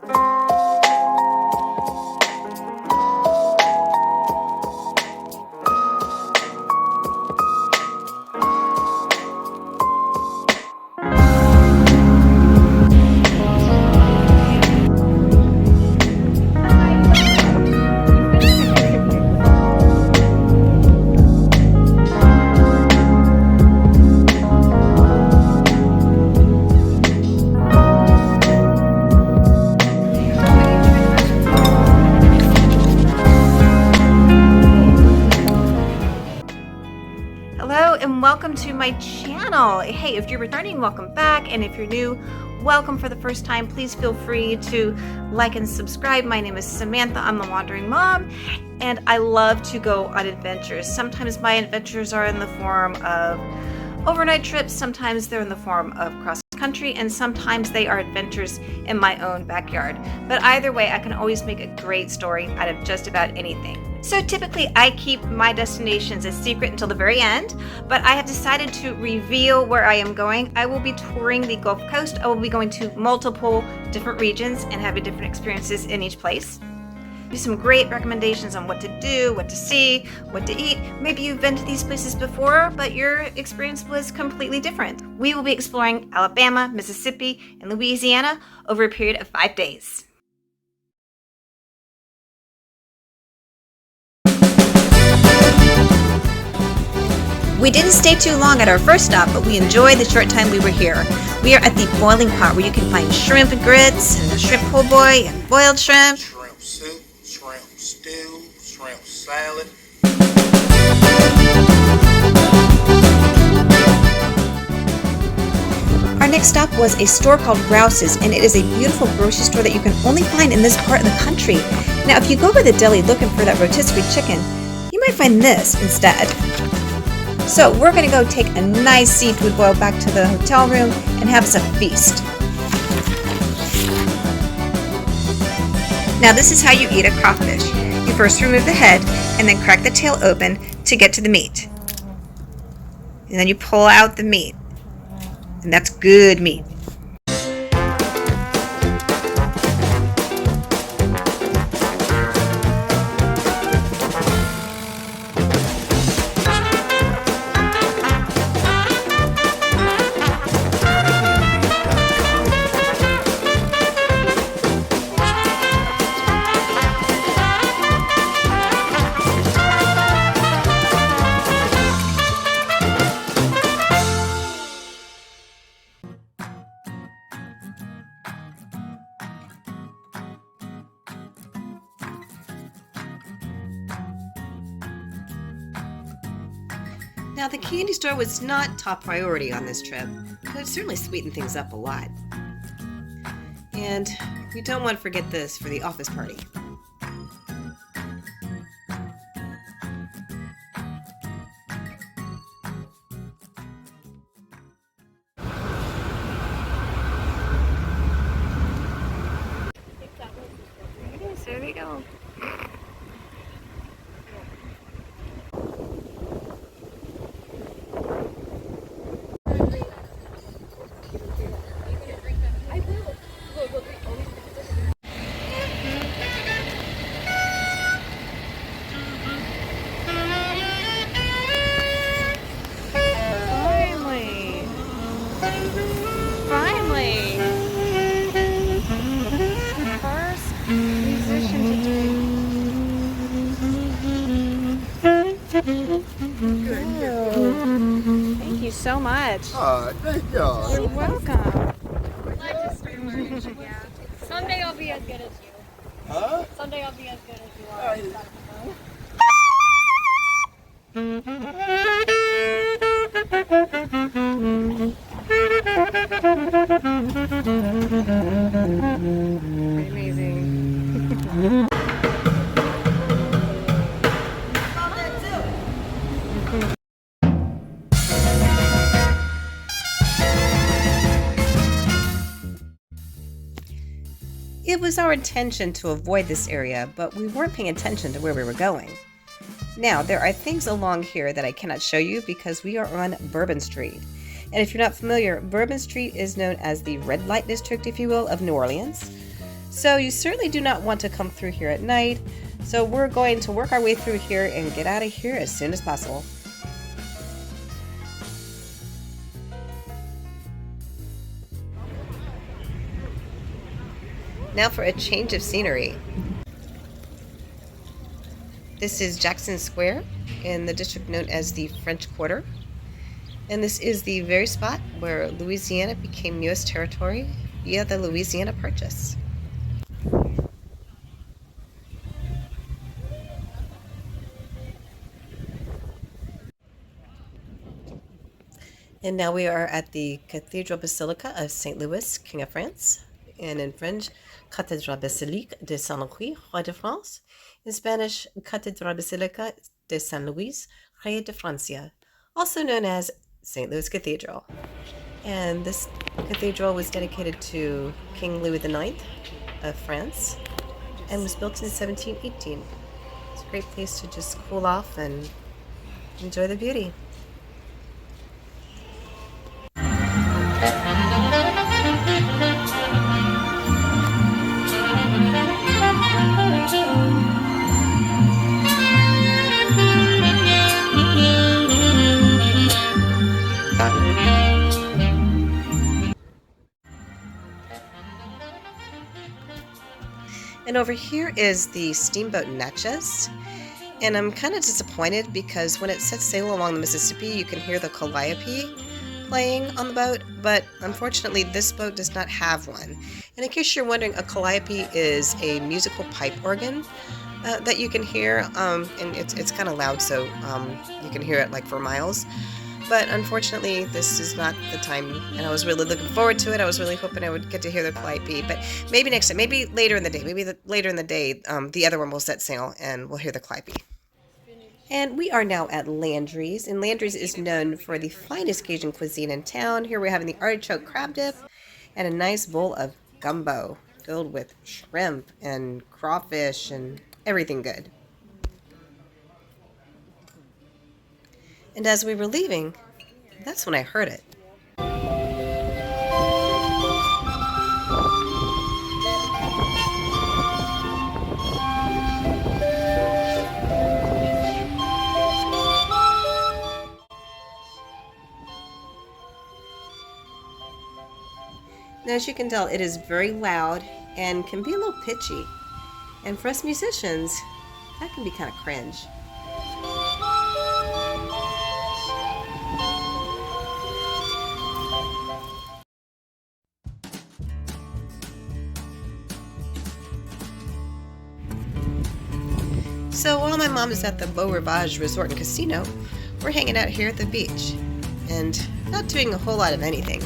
Hello and welcome to my channel. Hey, if you're returning, welcome back, and if you're new, welcome for the first time. Please feel free to like and subscribe. My name is Samantha. I'm the Wandering Mom, and I love to go on adventures. Sometimes my adventures are in the form of overnight trips, sometimes they're in the form of cross country, and sometimes they are adventures in my own backyard. But either way, I can always make a great story out of just about anything. So typically I keep my destinations a secret until the very end, but I have decided to reveal where I am going. I will be touring the Gulf Coast. I will be going to multiple different regions and having different experiences in each place. There's some great recommendations on what to do, what to see, what to eat. Maybe you've been to these places before, but your experience was completely different. We will be exploring Alabama, Mississippi, and Louisiana over a period of 5 days. We didn't stay too long at our first stop, but we enjoyed the short time we were here. We are at the Boiling Pot, where you can find shrimp and grits, and a shrimp po' boy, and boiled shrimp. Shrimp soup, shrimp stew, shrimp salad. Our next stop was a store called Rouse's, and it is a beautiful grocery store that you can only find in this part of the country. Now, if you go by the deli looking for that rotisserie chicken, you might find this instead. So we're going to go take a nice seafood boil back to the hotel room and have us a feast. Now this is how you eat a crawfish. You first remove the head and then crack the tail open to get to the meat. And then you pull out the meat. And that's good meat. Now, the candy store was not top priority on this trip, but it certainly sweetened things up a lot. And we don't want to forget this for the office party. Yes, there we go. Thank you so much. Thank you. You're welcome. Yeah. Someday I'll be as good as you. Huh? Someday I'll be as good as you are. Amazing. It was our intention to avoid this area, but we weren't paying attention to where we were going. Now, there are things along here that I cannot show you because we are on Bourbon Street. And if you're not familiar, Bourbon Street is known as the red light district, if you will, of New Orleans. So you certainly do not want to come through here at night. So we're going to work our way through here and get out of here as soon as possible. Now for a change of scenery. This is Jackson Square in the district known as the French Quarter. And this is the very spot where Louisiana became U.S. territory via the Louisiana Purchase. And now we are at the Cathedral Basilica of St. Louis, King of France, and in French, Cathédrale Basilique de Saint-Louis, Roi de France. In Spanish, Cathédrale Basilica de San Luis, Rey de Francia, also known as St. Louis Cathedral. And this cathedral was dedicated to King Louis IX of France and was built in 1718. It's a great place to just cool off and enjoy the beauty. And over here is the steamboat Natchez. And I'm kind of disappointed because when it sets sail along the Mississippi, you can hear the calliope playing on the boat, but unfortunately this boat does not have one. And in case you're wondering, a calliope is a musical pipe organ that you can hear, and it's kind of loud, so you can hear it like for miles. But unfortunately, this is not the time, and I was really looking forward to it. I was really hoping I would get to hear the calliope, but maybe next time, maybe later in the day, the other one will set sail and we'll hear the calliope. And we are now at Landry's, and Landry's is known for the finest Cajun cuisine in town. Here we're having the artichoke crab dip and a nice bowl of gumbo filled with shrimp and crawfish and everything good. And as we were leaving, that's when I heard it. Now, as you can tell, it is very loud and can be a little pitchy. And for us musicians, that can be kind of cringe. So while my mom is at the Beau Rivage Resort and Casino, we're hanging out here at the beach and not doing a whole lot of anything.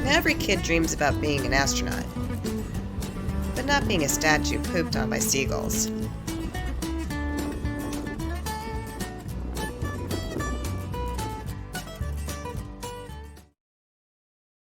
Every kid dreams about being an astronaut, but not being a statue pooped on by seagulls.